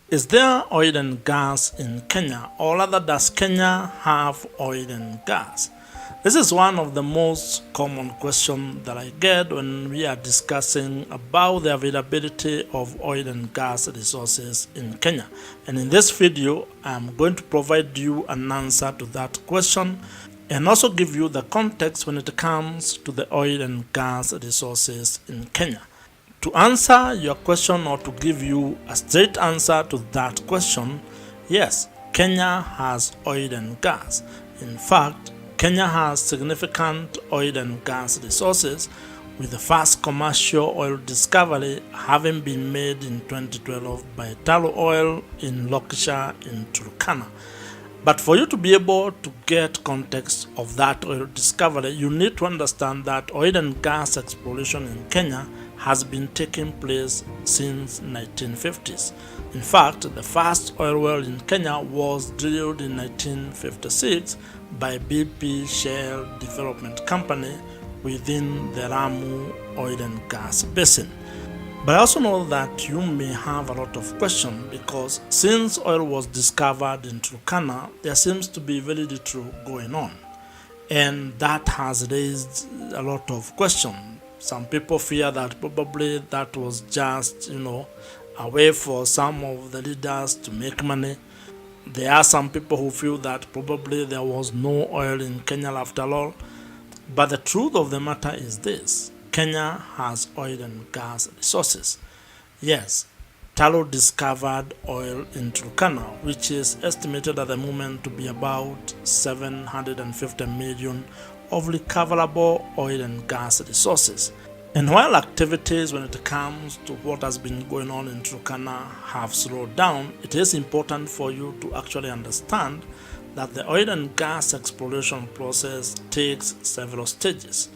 Is there oil and gas in Kenya, or rather, does Kenya have oil and gas? This is one of the most common questions that I get when we are discussing about the availability of oil and gas resources in Kenya. And in this video, I'm going to provide you an answer to that question and also give you the context when it comes to the oil and gas resources in Kenya. To answer your question or to give you a straight answer to that question, yes, Kenya has oil and gas. In fact, Kenya has significant oil and gas resources, with the first commercial oil discovery having been made in 2012 by Tullow Oil in Lokisha in Turkana. But for you to be able to get context of that oil discovery, you need to understand that oil and gas exploration in Kenya has been taking place since 1950s. In fact, the first oil well in Kenya was drilled in 1956 by BP Shell Development Company within the Lamu oil and gas basin. But I also know that you may have a lot of questions because since oil was discovered in Turkana, there seems to be very little going on. And that has raised a lot of questions. Some people fear that probably that was just, a way for some of the leaders to make money. There are some people who feel that probably there was no oil in Kenya after all. But the truth of the matter is this: Kenya has oil and gas resources. Yes, Tullow discovered oil in Turkana, which is estimated at the moment to be about 750 million of recoverable oil and gas resources. And while activities when it comes to what has been going on in Turkana have slowed down, it is important for you to actually understand that the oil and gas exploration process takes several stages.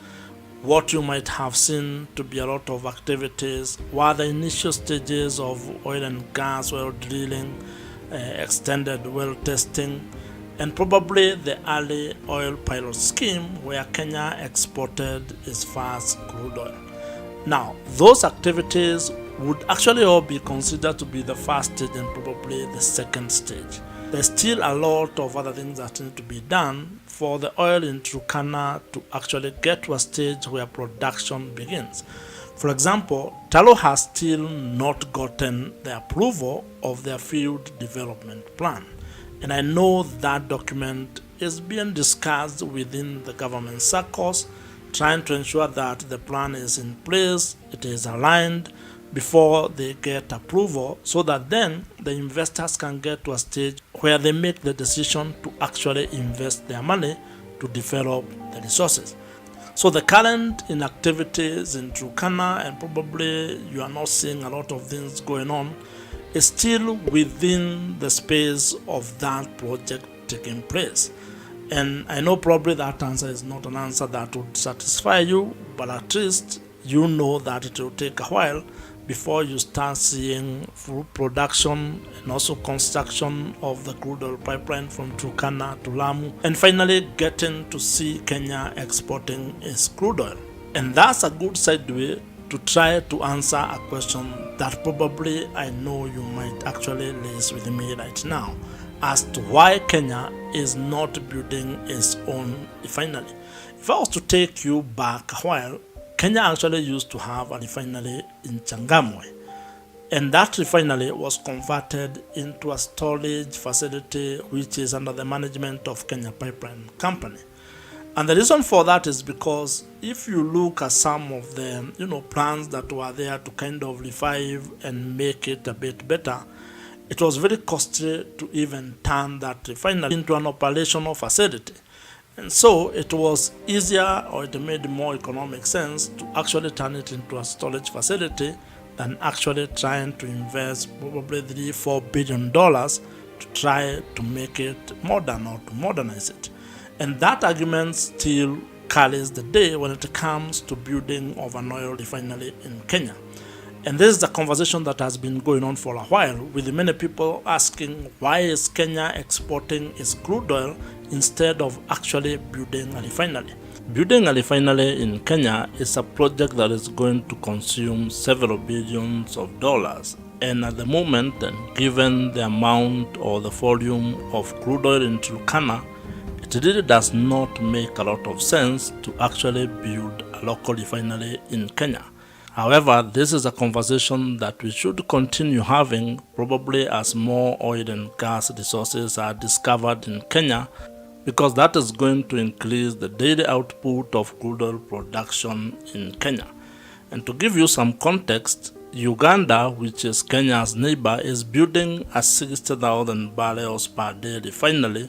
What you might have seen to be a lot of activities were the initial stages of oil and gas well drilling, extended well testing, and probably the early oil pilot scheme where Kenya exported its first crude oil. Now, those activities would actually all be considered to be the first stage and probably the second stage. There's still a lot of other things that need to be done for the oil in Turkana to actually get to a stage where production begins. For example, Tullow has still not gotten the approval of their field development plan. And I know that document is being discussed within the government circles, trying to ensure that the plan is in place, it is aligned before they get approval, so that then the investors can get to a stage where they make the decision to actually invest their money to develop the resources. So the current inactivities in Turkana, and probably you are not seeing a lot of things going on, is still within the space of that project taking place. And I know probably that answer is not an answer that would satisfy you, but at least you know that it will take a while before you start seeing full production and also construction of the crude oil pipeline from Turkana to Lamu, and finally getting to see Kenya exporting its crude oil. And that's a good segue to try to answer a question that probably I know you might actually raise with me right now, as to why Kenya is not building its own refinery. If I was to take you back a while, Kenya actually used to have a refinery in Changamwe, and that refinery was converted into a storage facility which is under the management of Kenya Pipeline Company. And the reason for that is because if you look at some of the plans that were there to kind of revive and make it a bit better, it was very costly to even turn that refinery into an operational facility. And so it was easier, or it made more economic sense to actually turn it into a storage facility than actually trying to invest probably $3-4 billion to try to make it modern or to modernize it. And that argument still carries the day when it comes to building of an oil refinery in Kenya. And this is a conversation that has been going on for a while, with many people asking, why is Kenya exporting its crude oil instead of actually building a refinery? Building a refinery in Kenya is a project that is going to consume several billions of dollars. And at the moment, and given the amount or the volume of crude oil in Turkana, it really does not make a lot of sense to actually build a local refinery in Kenya. However, this is a conversation that we should continue having, probably as more oil and gas resources are discovered in Kenya, because that is going to increase the daily output of crude oil production in Kenya. And to give you some context, Uganda, which is Kenya's neighbor, is building a 60,000 barrels per day refinery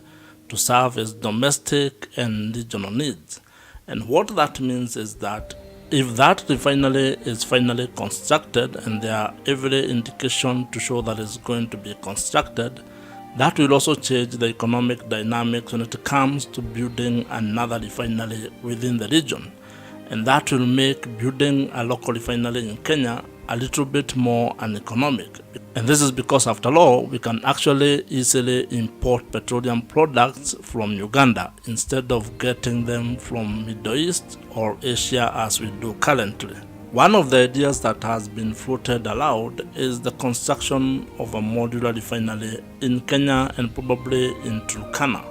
to serve its domestic and regional needs. And what that means is that if that refinery is finally constructed, and there are every indication to show that it's going to be constructed, that will also change the economic dynamics when it comes to building another refinery within the region. And that will make building a local refinery in Kenya a little bit more uneconomic. And this is because, after all, we can actually easily import petroleum products from Uganda instead of getting them from Middle East or Asia as we do currently. One of the ideas that has been floated aloud is the construction of a modular refinery in Kenya and probably in Turkana.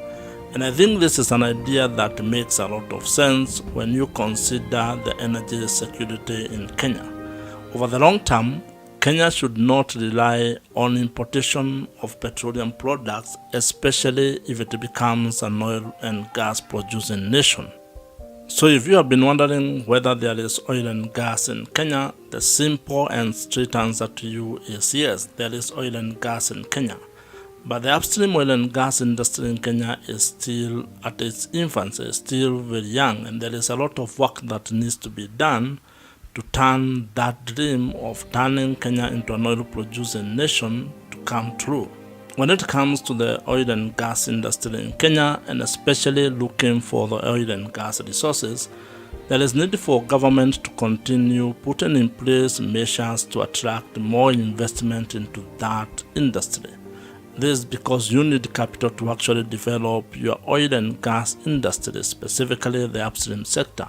And I think this is an idea that makes a lot of sense when you consider the energy security in Kenya. Over the long term, Kenya should not rely on importation of petroleum products, especially if it becomes an oil and gas producing nation. So if you have been wondering whether there is oil and gas in Kenya, the simple and straight answer to you is yes, there is oil and gas in Kenya. But the upstream oil and gas industry in Kenya is still at its infancy, still very young, and there is a lot of work that needs to be done to turn that dream of turning Kenya into an oil producing nation to come true. When it comes to the oil and gas industry in Kenya, and especially looking for the oil and gas resources, there is need for government to continue putting in place measures to attract more investment into that industry. This is because you need capital to actually develop your oil and gas industry, specifically the upstream sector.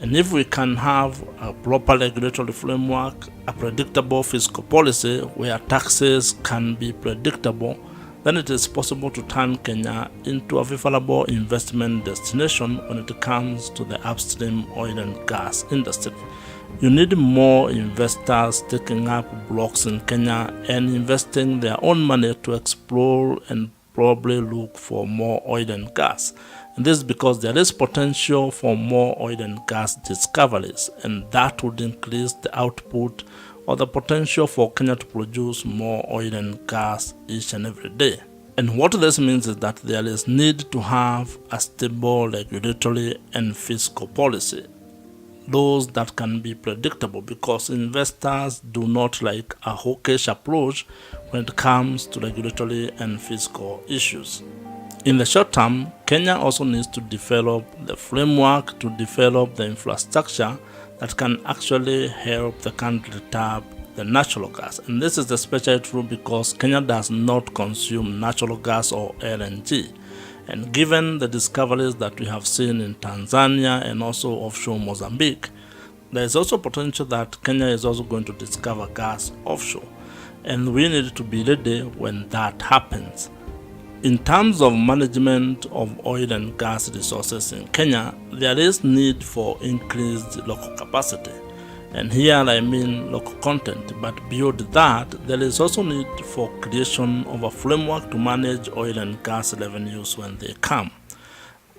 And if we can have a proper regulatory framework, a predictable fiscal policy where taxes can be predictable, then it is possible to turn Kenya into a favorable investment destination when it comes to the upstream oil and gas industry. You need more investors taking up blocks in Kenya and investing their own money to explore and probably look for more oil and gas. And this is because there is potential for more oil and gas discoveries, and that would increase the output or the potential for Kenya to produce more oil and gas each and every day. And what this means is that there is need to have a stable regulatory and fiscal policy, those that can be predictable, because investors do not like a hawkish approach when it comes to regulatory and fiscal issues. In the short term, Kenya also needs to develop the framework to develop the infrastructure that can actually help the country tap the natural gas. And this is especially true because Kenya does not consume natural gas or LNG. And given the discoveries that we have seen in Tanzania and also offshore Mozambique, there is also potential that Kenya is also going to discover gas offshore. And we need to be ready when that happens. In terms of management of oil and gas resources in Kenya, there is need for increased local capacity. And here I mean local content, but beyond that, there is also need for creation of a framework to manage oil and gas revenues when they come.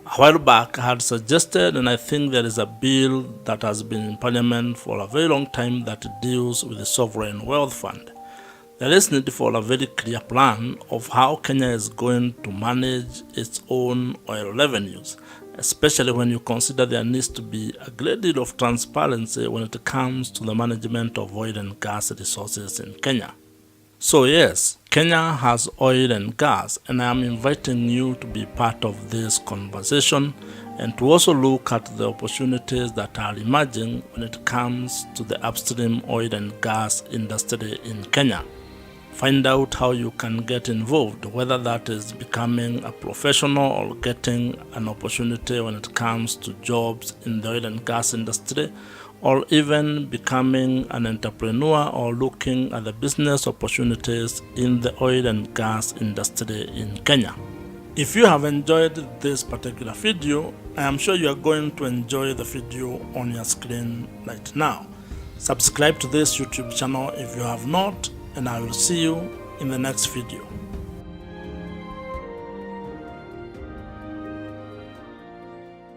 A while back, I had suggested, and I think there is a bill that has been in Parliament for a very long time that deals with the Sovereign Wealth Fund. There is need for a very clear plan of how Kenya is going to manage its own oil revenues, especially when you consider there needs to be a great deal of transparency when it comes to the management of oil and gas resources in Kenya. So yes, Kenya has oil and gas, and I am inviting you to be part of this conversation and to also look at the opportunities that are emerging when it comes to the upstream oil and gas industry in Kenya. Find out how you can get involved, whether that is becoming a professional or getting an opportunity when it comes to jobs in the oil and gas industry, or even becoming an entrepreneur or looking at the business opportunities in the oil and gas industry in Kenya. If you have enjoyed this particular video, I am sure you are going to enjoy the video on your screen right now. Subscribe to this YouTube channel if you have not, and I will see you in the next video.